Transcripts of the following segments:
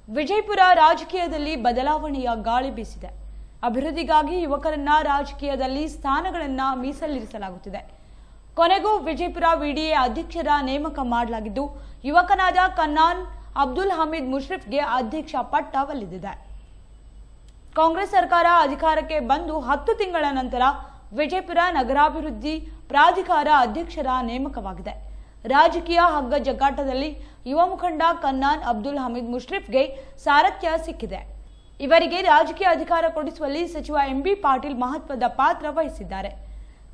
ವಿಜಯಪುರ ರಾಜಕೀಯದಲ್ಲಿ ಬದಲಾವಣೆಯ ಗಾಳಿ ಬೀಸಿದೆ. ಅಭಿವೃದ್ಧಿಗಾಗಿ ಯುವಕರನ್ನ ರಾಜಕೀಯದಲ್ಲಿ ಸ್ಥಾನಗಳನ್ನ ಮೀಸಲಿರಿಸಲಾಗುತ್ತಿದೆ. ಕೊನೆಗೂ ವಿಜಯಪುರ ವಿಡಿಎ ಅಧ್ಯಕ್ಷರ ನೇಮಕ ಮಾಡಲಾಗಿದ್ದು, ಯುವಕನಾದ ಕನ್ನಾನ್ ಅಬ್ದುಲ್ ಹಮೀದ್ ಮುಷ್ರಿಫ್ಗೆ ಅಧ್ಯಕ್ಷ ಪಟ್ಟ ಒಲಿದಿದೆ. ಕಾಂಗ್ರೆಸ್ ಸರ್ಕಾರ ಅಧಿಕಾರಕ್ಕೆ ಬಂದು 10 ತಿಂಗಳ ನಂತರ ವಿಜಯಪುರ ನಗರಾಭಿವೃದ್ಧಿ ಪ್ರಾಧಿಕಾರ ಅಧ್ಯಕ್ಷರ ನೇಮಕವಾಗಿದೆ. ರಾಜಕೀಯ ಹಗ್ಗ ಜಗ್ಗಾಟದಲ್ಲಿ ಯುವ ಮುಖಂಡ ಕನ್ನಾನ್ ಅಬ್ದುಲ್ ಹಮೀದ್ ಮುಷ್ರಿಫ್ಗೆ ಸಾರಥ್ಯ ಸಿಕ್ಕಿದೆ. ಇವರಿಗೆ ರಾಜಕೀಯ ಅಧಿಕಾರ ಕೊಡಿಸುವಲ್ಲಿ ಸಚಿವ ಎಂಬಿ ಪಾಟೀಲ್ ಮಹತ್ವದ ಪಾತ್ರ ವಹಿಸಿದ್ದಾರೆ.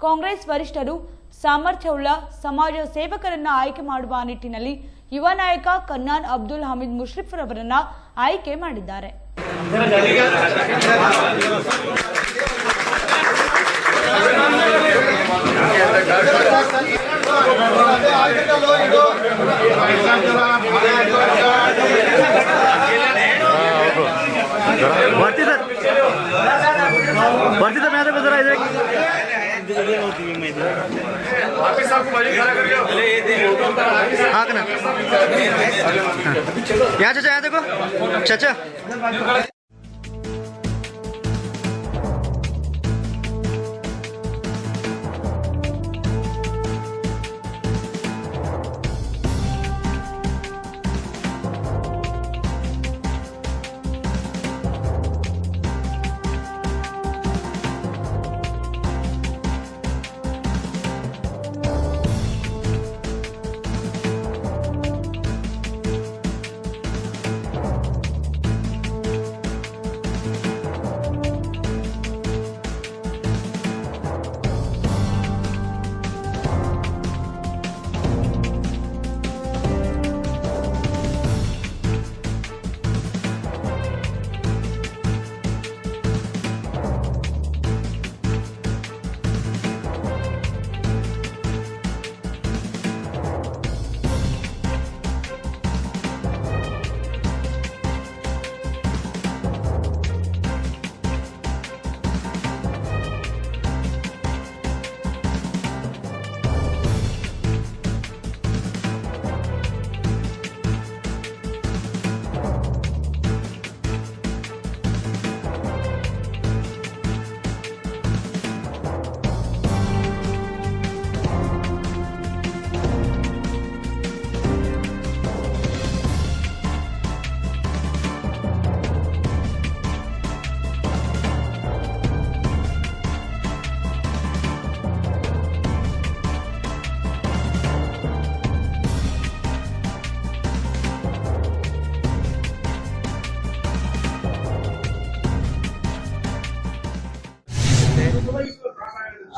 ಕಾಂಗ್ರೆಸ್ ವರಿಷ್ಠರು ಸಾಮರ್ಥ್ಯವುಳ್ಳ ಸಮಾಜ ಸೇವಕರನ್ನ ಆಯ್ಕೆ ಮಾಡುವ ನಿಟ್ಟಿನಲ್ಲಿ ಯುವ ನಾಯಕ ಕನ್ನಾನ್ ಅಬ್ದುಲ್ ಹಮೀದ್ ಮುಷ್ರಿಫ್ ರವರನ್ನ ಆಯ್ಕೆ ಮಾಡಿದ್ದಾರೆ. यहाँ चाचा यहाँ देखो चाचा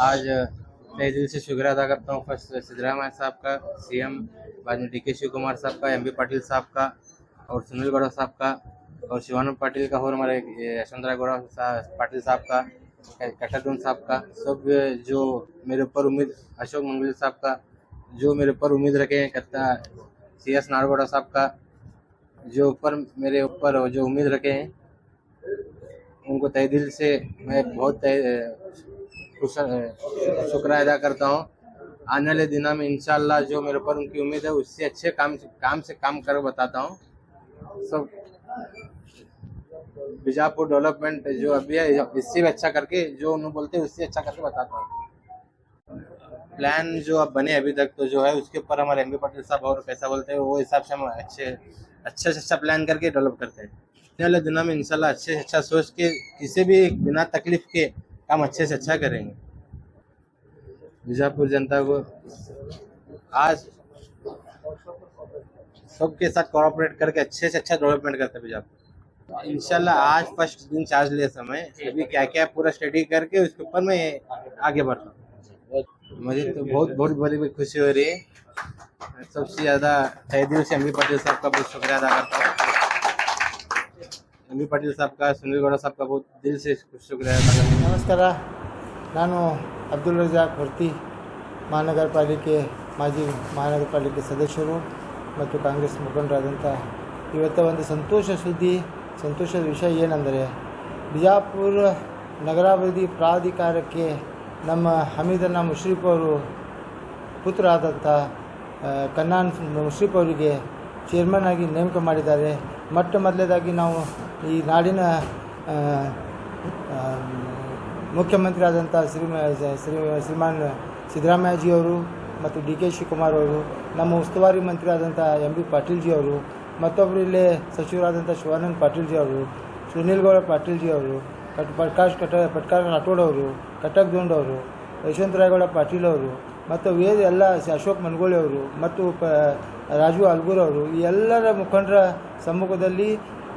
आज तहे दिल से शुक्रिया अदा करता हूँ फर्स्ट सिद्धरामैया साहब का, सीएम, बाद में डीके शिव कुमार साहब का, एमबी पाटिल साहब का और सुनील गौड़ा साहब का और शिवानंद पाटिल का और हमारे यशवंतराव गौड़ा पाटिल साहब का, कटादून साहब का, सब जो मेरे ऊपर उम्मीद, अशोक मंगल साहब का जो मेरे ऊपर उम्मीद रखे हैं, कत्ता CS नारगौड़ा साहब का जो मेरे ऊपर जो उम्मीद रखे हैं, उनको तहे दिल से मैं बहुत शुक्रिया अदा करता हूँ। आने वाले दिनों में इंशाल्लाह जो मेरे ऊपर उनकी उम्मीद है उससे अच्छे काम कर बताता हूँ। सब बीजापुर डेवलपमेंट जो अभी है इससे भी अच्छा करके जो उन्होंने बोलते हैं उससे अच्छा करके बताता हूँ। प्लान जो अब बने अभी तक तो जो है उसके ऊपर हमारे एमबी पाटिल साहब और कैसा बोलते हैं वो हिसाब से हम अच्छे से अच्छा प्लान करके डेवलप करते हैं। आने वाले दिनों में इंशाल्लाह अच्छे से अच्छा सोच के किसी भी बिना तकलीफ के काम अच्छे से अच्छा करेंगे। बीजापुर जनता को आज सबके साथ कोऑपरेट करके अच्छे से अच्छा डेवलपमेंट करते हैं बीजापुर। इंशाल्लाह आज फर्स्ट दिन चार्ज लिया समय अभी क्या क्या पूरा स्टडी करके उसके ऊपर मैं आगे बढ़ रहा हूँ। मुझे तो बहुत बड़ी खुशी हो रही है। सबसे ज़्यादा तहे दिल से एमबी पाटिल साहब का बहुत शुक्रिया अदा करता हूँ। एमबी पाटिल साहब का, सुनील गौड़ा साहब का बहुत दिल से शुक्रिया अदा करता हूँ। नमस्कार, ನಾನು ಅಬ್ದುಲ್ ರಜಾಕ್ ಹೊರ್ತಿ ಮಹಾನಗರ ಪಾಲಿಕೆ ಮಾಜಿ ಮಹಾನಗರ ಪಾಲಿಕೆ ಸದಸ್ಯರು ಮತ್ತು ಕಾಂಗ್ರೆಸ್ ಮುಖಂಡರಾದಂಥ ಇವತ್ತು ಒಂದು ಸಂತೋಷದ ವಿಷಯ ಏನೆಂದರೆ ಬಿಜಾಪುರ ನಗರಾಭಿವೃದ್ಧಿ ಪ್ರಾಧಿಕಾರಕ್ಕೆ ನಮ್ಮ ಹಮೀದನ್ನ ಮುಷ್ರಿಫ್ ಅವರು ಪುತ್ರರಾದಂಥ ಕನ್ನಾನ್ ಮುಷ್ರಿಫ್ ಅವರಿಗೆ ಚೇರ್ಮನ್ ಆಗಿ ನೇಮಕ ಮಾಡಿದ್ದಾರೆ. ಮೊದಲೇದಾಗಿ ನಾವು ಈ ನಾಡಿನ ಮುಖ್ಯಮಂತ್ರಿ ಆದಂಥ ಶ್ರೀಮಾನ್ ಸಿದ್ದರಾಮಯ್ಯಜಿಯವರು ಮತ್ತು ಡಿ ಕೆ ಶಿವಕುಮಾರ್ ಅವರು, ನಮ್ಮ ಉಸ್ತುವಾರಿ ಮಂತ್ರಿ ಆದಂಥ ಎಂ ಬಿ ಪಾಟೀಲ್ಜಿಯವರು, ಮತ್ತೊಬ್ಬರು ಇಲ್ಲೇ ಸಚಿವರಾದಂಥ ಶಿವಾನಂದ ಪಾಟೀಲ್ಜಿಯವರು, ಸುನೀಲ್ ಗೌಡ ಪಾಟೀಲ್ಜಿಯವರು, ಪಟ್ಕಾರ್ ರಾಠೋಡ್ ಅವರು, ಕಟಕ್ ದುಂಡವರು, ಯಶವಂತರಾಯಗೌಡ ಪಾಟೀಲ್ ಅವರು, ಮತ್ತು ಎಲ್ಲ ಅಶೋಕ್ ಮನಗೋಳಿ ಅವರು ಮತ್ತು ರಾಜು ಅಲ್ಗೂರ್ ಅವರು, ಈ ಎಲ್ಲರ ಮುಖಂಡರ ಸಮ್ಮುಖದಲ್ಲಿ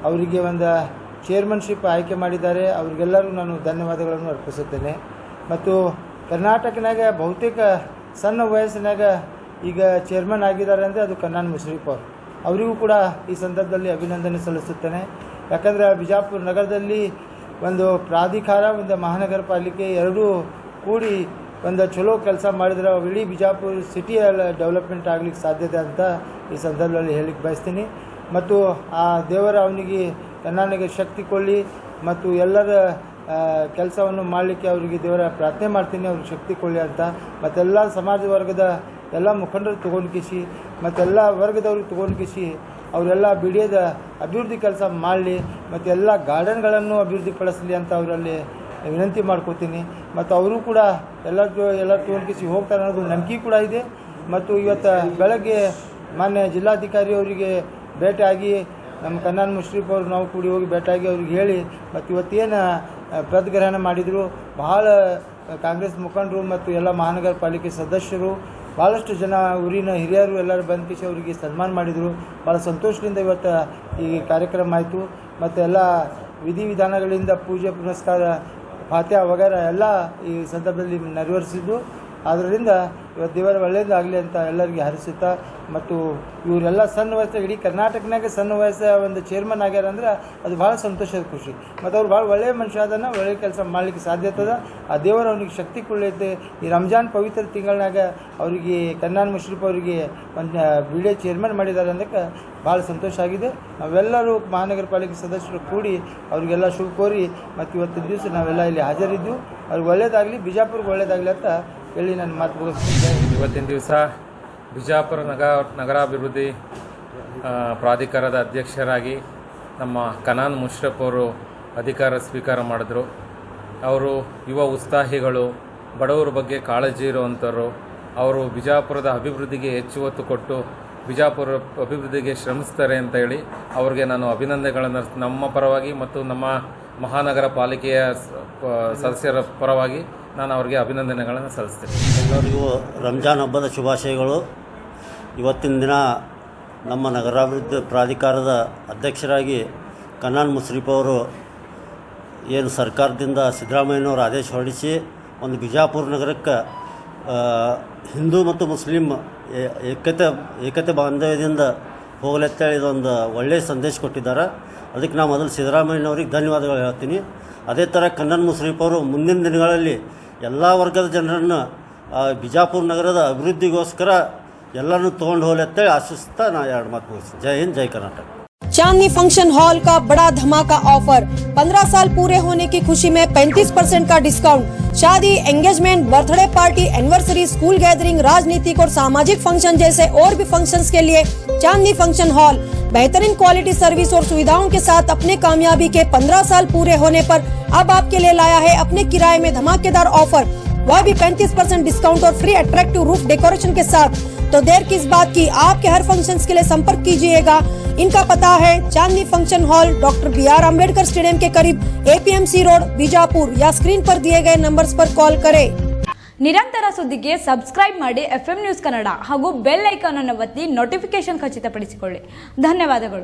ಅವರಿಗೆ ಒಂದು ಚೇರ್ಮನ್ಶಿಪ್ ಆಯ್ಕೆ ಮಾಡಿದ್ದಾರೆ. ಅವರಿಗೆಲ್ಲರೂ ನಾನು ಧನ್ಯವಾದಗಳನ್ನು ಅರ್ಪಿಸುತ್ತೇನೆ. ಮತ್ತು ಕರ್ನಾಟಕನಾಗ ಬಹುತೇಕ ಸಣ್ಣ ವಯಸ್ಸಿನಾಗ ಈಗ ಚೇರ್ಮನ್ ಆಗಿದ್ದಾರೆ ಅಂದರೆ ಅದು ಕನ್ನಾನ್ ಮುಶ್ರೀಫ್ ಅವರು. ಅವರಿಗೂ ಕೂಡ ಈ ಸಂದರ್ಭದಲ್ಲಿ ಅಭಿನಂದನೆ ಸಲ್ಲಿಸುತ್ತೇನೆ. ಯಾಕಂದರೆ ಬಿಜಾಪುರ ನಗರದಲ್ಲಿ ಒಂದು ಪ್ರಾಧಿಕಾರ, ಒಂದು ಮಹಾನಗರ ಪಾಲಿಕೆ ಎರಡೂ ಕೂಡಿ ಒಂದು ಚಲೋ ಕೆಲಸ ಮಾಡಿದ್ರೆ ಇಡೀ ಬಿಜಾಪುರ ಸಿಟಿಯ ಡೆವಲಪ್ಮೆಂಟ್ ಆಗಲಿಕ್ಕೆ ಸಾಧ್ಯತೆ ಅಂತ ಈ ಸಂದರ್ಭದಲ್ಲಿ ಹೇಳಿಕ್ಕೆ ಬಯಸ್ತೀನಿ. ಮತ್ತು ಆ ದೇವರ ಅವನಿಗೆ ಕನ್ನಾನಿಗೆ ಶಕ್ತಿ ಕೊಡಲಿ ಮತ್ತು ಎಲ್ಲರ ಕೆಲಸವನ್ನು ಮಾಡಲಿಕ್ಕೆ ಅವರಿಗೆ ದೇವರ ಪ್ರಾರ್ಥನೆ ಮಾಡ್ತೀನಿ, ಅವ್ರಿಗೆ ಶಕ್ತಿ ಕೊಡಲಿ ಅಂತ. ಮತ್ತೆಲ್ಲ ಸಮಾಜ ವರ್ಗದ ಎಲ್ಲ ಮುಖಂಡರು ತೊಗೊಂಡ್ಕಿಸಿ ಮತ್ತೆಲ್ಲ ವರ್ಗದವ್ರಿಗೆ ತೊಗೊಂಡ್ಕಿಸಿ ಅವರೆಲ್ಲ ಬಿಡಿಯದ ಅಭಿವೃದ್ಧಿ ಕೆಲಸ ಮಾಡಲಿ ಮತ್ತು ಎಲ್ಲ ಗಾರ್ಡನ್ಗಳನ್ನು ಅಭಿವೃದ್ಧಿಪಡಿಸಲಿ ಅಂತ ಅವರಲ್ಲಿ ವಿನಂತಿ ಮಾಡ್ಕೋತೀನಿ. ಮತ್ತು ಅವರು ಕೂಡ ಎಲ್ಲ ತೊಗೊಂಡ್ಕಿಸಿ ಹೋಗ್ತಾರೆ ಅನ್ನೋದು ನಂಬಿಕೆ ಕೂಡ ಇದೆ. ಮತ್ತು ಇವತ್ತು ಬೆಳಗ್ಗೆ ಮಾನ್ಯ ಜಿಲ್ಲಾಧಿಕಾರಿ ಅವರಿಗೆ ಭೇಟಿಯಾಗಿ ನಮ್ಮ ಕನ್ನಾನ್ ಮುಶ್ರೀಫ್ ಅವರು ನಾವು ಕೂಡಿ ಹೋಗಿ ಭೇಟಿಯಾಗಿ ಅವ್ರಿಗೆ ಹೇಳಿ ಮತ್ತು ಇವತ್ತೇನು ಪ್ರತಿಗ್ರಹಣ ಮಾಡಿದರು, ಬಹಳ ಕಾಂಗ್ರೆಸ್ ಮುಖಂಡರು ಮತ್ತು ಎಲ್ಲ ಮಹಾನಗರ ಪಾಲಿಕೆ ಸದಸ್ಯರು, ಭಾಳಷ್ಟು ಜನ ಊರಿನ ಹಿರಿಯರು ಎಲ್ಲರೂ ಬಂದ್ಕಿಸಿ ಅವರಿಗೆ ಸನ್ಮಾನ ಮಾಡಿದರು. ಭಾಳ ಸಂತೋಷದಿಂದ ಇವತ್ತು ಈ ಕಾರ್ಯಕ್ರಮ ಆಯಿತು. ಮತ್ತು ಎಲ್ಲ ವಿಧಿವಿಧಾನಗಳಿಂದ ಪೂಜೆ ಪುನಸ್ಕಾರ ಫಾತ್ಯಾ ವಗೈರೆ ಎಲ್ಲ ಈ ಸಂದರ್ಭದಲ್ಲಿ ನೆರವೇರಿಸಿದ್ದು. ಆದ್ದರಿಂದ ಇವತ್ತು ದೇವರ ಒಳ್ಳೆಯದಾಗಲಿ ಅಂತ ಎಲ್ಲರಿಗೆ ಹರಿಸುತ್ತಾ, ಮತ್ತು ಇವರೆಲ್ಲ ಸಣ್ಣ ವಯಸ್ಸು ಇಡೀ ಕರ್ನಾಟಕನಾಗ ಸಣ್ಣ ವಯಸ್ಸ ಒಂದು ಚೇರ್ಮನ್ ಆಗ್ಯಾರ ಅಂದ್ರೆ ಅದು ಭಾಳ ಸಂತೋಷದ ಖುಷಿ. ಮತ್ತು ಅವ್ರು ಭಾಳ ಒಳ್ಳೆಯ ಮನುಷ್ಯ ಅದನ್ನು ಒಳ್ಳೆಯ ಕೆಲಸ ಮಾಡಲಿಕ್ಕೆ ಸಾಧ್ಯತದ. ಆ ದೇವರು ಅವನಿಗೆ ಶಕ್ತಿ ಕೊಡಲೈತೆ. ಈ ರಂಜಾನ್ ಪವಿತ್ರ ತಿಂಗಳಾಗ ಅವರಿಗೆ ಕನ್ನಾನ್ ಮುಶ್ರೀಫ್ ಅವರಿಗೆ ಒಂದು ಬಿಡಿಎ ಚೇರ್ಮನ್ ಮಾಡಿದ್ದಾರೆ ಅಂದಕ್ಕೆ ಭಾಳ ಸಂತೋಷ ಆಗಿದೆ. ನಾವೆಲ್ಲರೂ ಮಹಾನಗರ ಪಾಲಿಕೆ ಸದಸ್ಯರು ಕೂಡಿ ಅವರಿಗೆಲ್ಲ ಶುಭ ಕೋರಿ ಮತ್ತು ಇವತ್ತಿನ ದಿವಸ ನಾವೆಲ್ಲ ಇಲ್ಲಿ ಹಾಜರಿದ್ದು ಅವ್ರಿಗೆ ಒಳ್ಳೆಯದಾಗಲಿ, ಬಿಜಾಪುರ್ಗೆ ಒಳ್ಳೆಯದಾಗಲಿ ಅಂತ ಹೇಳಿ ನನ್ನ ಮಾತು ಮುಗಿಸ್ತಿದ್ದೆ. ಇವತ್ತಿನ ದಿವಸ ಬಿಜಾಪುರ ನಗರಾಭಿವೃದ್ಧಿ ಪ್ರಾಧಿಕಾರದ ಅಧ್ಯಕ್ಷರಾಗಿ ನಮ್ಮ ಕನ್ನಾನ್ ಮುಶ್ರೀಫ್ ಅವರು ಅಧಿಕಾರ ಸ್ವೀಕಾರ ಮಾಡಿದ್ರು. ಅವರು ಯುವ ಉತ್ಸಾಹಿಗಳು, ಬಡವರ ಬಗ್ಗೆ ಕಾಳಜಿ ಇರುವಂಥವ್ರು. ಅವರು ಬಿಜಾಪುರದ ಅಭಿವೃದ್ಧಿಗೆ ಹೆಚ್ಚು ಒತ್ತು ಕೊಟ್ಟು ಬಿಜಾಪುರ ಅಭಿವೃದ್ಧಿಗೆ ಶ್ರಮಿಸ್ತಾರೆ ಅಂತ ಹೇಳಿ ಅವರಿಗೆ ನಾನು ಅಭಿನಂದನೆಗಳನ್ನು ನಮ್ಮ ಪರವಾಗಿ ಮತ್ತು ನಮ್ಮ ಮಹಾನಗರ ಪಾಲಿಕೆಯ ಸದಸ್ಯರ ಪರವಾಗಿ ನಾನು ಅವರಿಗೆ ಅಭಿನಂದನೆಗಳನ್ನು ಸಲ್ಲಿಸ್ತೇನೆ. ಎಲ್ಲರಿಗೂ ರಂಜಾನ್ ಹಬ್ಬದ ಶುಭಾಶಯಗಳು. ಇವತ್ತಿನ ದಿನ ನಮ್ಮ ನಗರಾಭಿವೃದ್ಧಿ ಪ್ರಾಧಿಕಾರದ ಅಧ್ಯಕ್ಷರಾಗಿ ಕನ್ನಾನ್ ಮುಶ್ರೀಫ್ ಅವರು ಏನು ಸರ್ಕಾರದಿಂದ ಸಿದ್ದರಾಮಯ್ಯನವರು ಆದೇಶ ಹೊರಡಿಸಿ ಒಂದು ಬಿಜಾಪುರ ನಗರಕ್ಕೆ ಹಿಂದೂ ಮತ್ತು ಮುಸ್ಲಿಂ ಏಕತೆ ಬಾಂಧವ್ಯದಿಂದ ಹೋಗಲೆತ್ತೇಳಿ ಇದೊಂದು ಒಳ್ಳೆಯ ಸಂದೇಶ ಕೊಟ್ಟಿದ್ದಾರೆ. ಅದಕ್ಕೆ ನಾವು ಮೊದಲು ಸಿದ್ದರಾಮಯ್ಯನವ್ರಿಗೆ ಧನ್ಯವಾದಗಳು ಹೇಳ್ತೀನಿ. ಅದೇ ಥರ ಕನ್ನಾನ್ ಮುಶ್ರೀಫ್ ಅವರು ಮುಂದಿನ ದಿನಗಳಲ್ಲಿ ಎಲ್ಲ ವರ್ಗದ ಜನರನ್ನು ಬಿಜಾಪುರ ನಗರದ ಅಭಿವೃದ್ಧಿಗೋಸ್ಕರ ಎಲ್ಲರನ್ನು ತೊಗೊಂಡು ಹೋಗಲೆತ್ತೇಳಿ ಆಶಿಸ್ತಾ ನಾನು ಎರಡು ಮಾತು ಮುಗಿಸ್ತೀನಿ. ಜೈ ಹಿಂದ್, ಜೈ ಕರ್ನಾಟಕ. चांदनी फंक्शन हॉल का बड़ा धमाका ऑफर, 15 साल पूरे होने की खुशी में 35% का डिस्काउंट। शादी, engagement, birthday party, anniversary, school gathering, राजनीतिक और सामाजिक फंक्शन जैसे और भी फंक्शंस के लिए चांदनी फंक्शन हॉल बेहतरीन क्वालिटी सर्विस और सुविधाओं के साथ अपने कामयाबी के 15 साल पूरे होने पर अब आपके लिए लाया है अपने किराए में धमाकेदार ऑफर, वह भी 35% डिस्काउंट और फ्री अट्रैक्टिव रूफ डेकोरेशन के साथ। तो देर किस बात की, आपके हर फंक्शंस के लिए संपर्क कीजिएगा। इनका पता है Chandni function hall, doctor BR Ambedkar stadium के करीब, APMC रोड, बीजापुर, या स्क्रीन पर दिए गए नंबर्स पर कॉल करें। ನಿರಂತರ ಸುದ್ದಿಗೆ ಸಬ್ಸ್ಕ್ರೈಬ್ ಮಾಡಿ FM ನ್ಯೂಸ್ ಕನ್ನಡ ಹಾಗೂ ಬೆಲ್ ಐಕಾನ್ ಅನ್ನು ಒತ್ತಿ ನೋಟಿಫಿಕೇಶನ್ ಖಚಿತಪಡಿಸಿಕೊಳ್ಳಿ. ಧನ್ಯವಾದಗಳು.